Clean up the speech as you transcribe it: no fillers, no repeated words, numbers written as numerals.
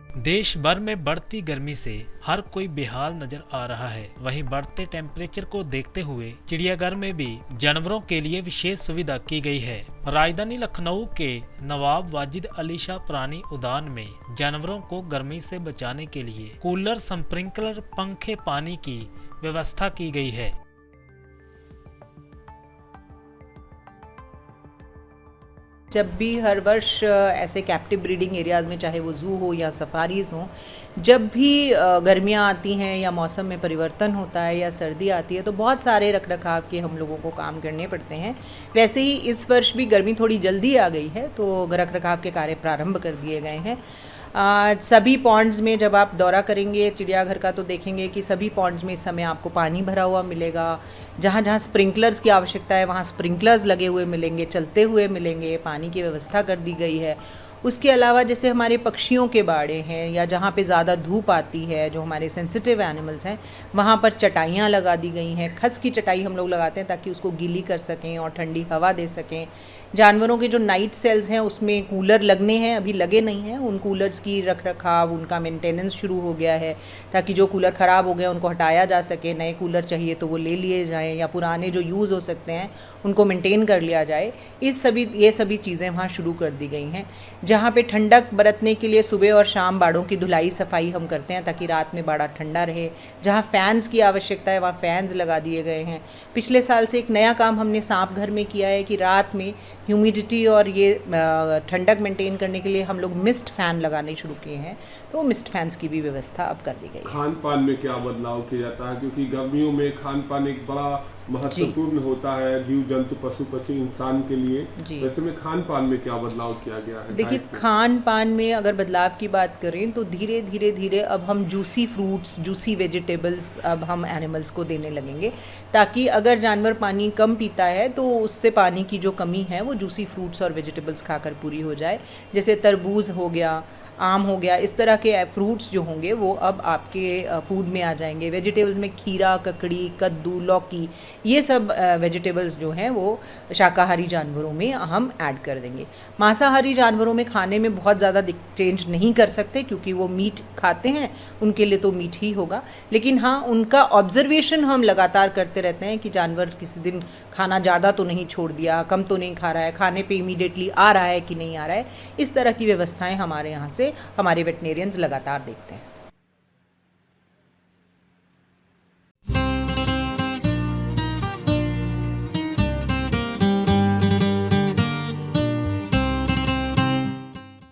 देश भर में बढ़ती गर्मी से हर कोई बेहाल नजर आ रहा है। वहीं बढ़ते टेम्परेचर को देखते हुए चिड़ियाघर में भी जानवरों के लिए विशेष सुविधा की गई है। राजधानी लखनऊ के नवाब वाजिद अली शाह प्राणी उद्यान में जानवरों को गर्मी से बचाने के लिए कूलर, स्प्रिंकलर, पंखे, पानी की व्यवस्था की गई है। जब भी हर वर्ष ऐसे कैप्टिव ब्रीडिंग एरियाज़ में, चाहे वो ज़ू हो या सफारीज़ हों, जब भी गर्मियाँ आती हैं या मौसम में परिवर्तन होता है या सर्दी आती है तो बहुत सारे रखरखाव के हम लोगों को काम करने पड़ते हैं। वैसे ही इस वर्ष भी गर्मी थोड़ी जल्दी आ गई है तो रखरखाव के कार्य प्रारंभ कर दिए गए हैं। सभी पॉन्ड्स में जब आप दौरा करेंगे चिड़ियाघर का तो देखेंगे कि सभी पॉन्ड्स में इस समय आपको पानी भरा हुआ मिलेगा। जहाँ जहाँ स्प्रिंकलर्स की आवश्यकता है वहाँ स्प्रिंकलर्स लगे हुए मिलेंगे, चलते हुए मिलेंगे, पानी की व्यवस्था कर दी गई है। उसके अलावा जैसे हमारे पक्षियों के बाड़े हैं या जहाँ पे ज़्यादा धूप आती है, जो हमारे सेंसिटिव एनिमल्स हैं, वहाँ पर चटाइयाँ लगा दी गई हैं। खस की चटाई हम लोग लगाते हैं ताकि उसको गीली कर सकें और ठंडी हवा दे सकें। जानवरों के जो नाइट सेल्स हैं उसमें कूलर लगने हैं, अभी लगे नहीं हैं। उन कूलर्स की रखरखाव, उनका मेंटेनेंस शुरू हो गया है ताकि जो कूलर ख़राब हो गए उनको हटाया जा सके। नए कूलर चाहिए तो वो ले लिए जाएँ या पुराने जो यूज़ हो सकते हैं उनको मेंटेन कर लिया जाए। ये सभी चीज़ें वहाँ शुरू कर दी गई हैं। जहाँ पे ठंडक बरतने के लिए सुबह और शाम बाड़ों की धुलाई सफाई हम करते हैं ताकि रात में बाड़ा ठंडा रहे। जहाँ फैंस की आवश्यकता है वहाँ फैंस लगा दिए गए हैं। पिछले साल से एक नया काम हमने सांप घर में किया है कि रात में ह्यूमिडिटी और ये ठंडक मेंटेन करने के लिए हम लोग मिस्ट फैन लगाने शुरू किए हैं, तो मिस्ट फैंस की भी व्यवस्था अब कर दी गई है। खान पान में क्या बदलाव किया जाता है, क्योंकि गर्मियों में खान पान एक बड़ा महत्वपूर्ण होता है जीव जंतु, पशु पक्षी, इंसान के लिए। वैसे में खान पान में क्या बदलाव किया गया है? देखिए, खान पान में अगर बदलाव की बात करें तो धीरे धीरे अब हम जूसी फ्रूट्स, जूसी वेजिटेबल्स अब हम एनिमल्स को देने लगेंगे ताकि अगर जानवर पानी कम पीता है तो उससे पानी की जो कमी है वो जूसी फ्रूट्स और वेजिटेबल्स खाकर पूरी हो जाए। जैसे तरबूज हो गया, आम हो गया, इस तरह के फ्रूट्स जो होंगे वो अब आपके फूड में आ जाएंगे। वेजिटेबल्स में खीरा, ककड़ी, कद्दू, लौकी, ये सब वेजिटेबल्स जो हैं वो शाकाहारी जानवरों में हम ऐड कर देंगे। मांसाहारी जानवरों में खाने में बहुत ज़्यादा चेंज नहीं कर सकते क्योंकि वो मीट खाते हैं, उनके लिए तो मीट ही होगा। लेकिन हाँ, उनका ऑब्जर्वेशन हम लगातार करते रहते हैं कि जानवर किसी दिन खाना ज़्यादा तो नहीं छोड़ दिया, कम तो नहीं खा रहा है, खाने पे इमीडिएटली आ रहा है कि नहीं आ रहा है। इस तरह की व्यवस्थाएं हमारे यहाँ से हमारे वेटनेरियंस लगातार देखते हैं।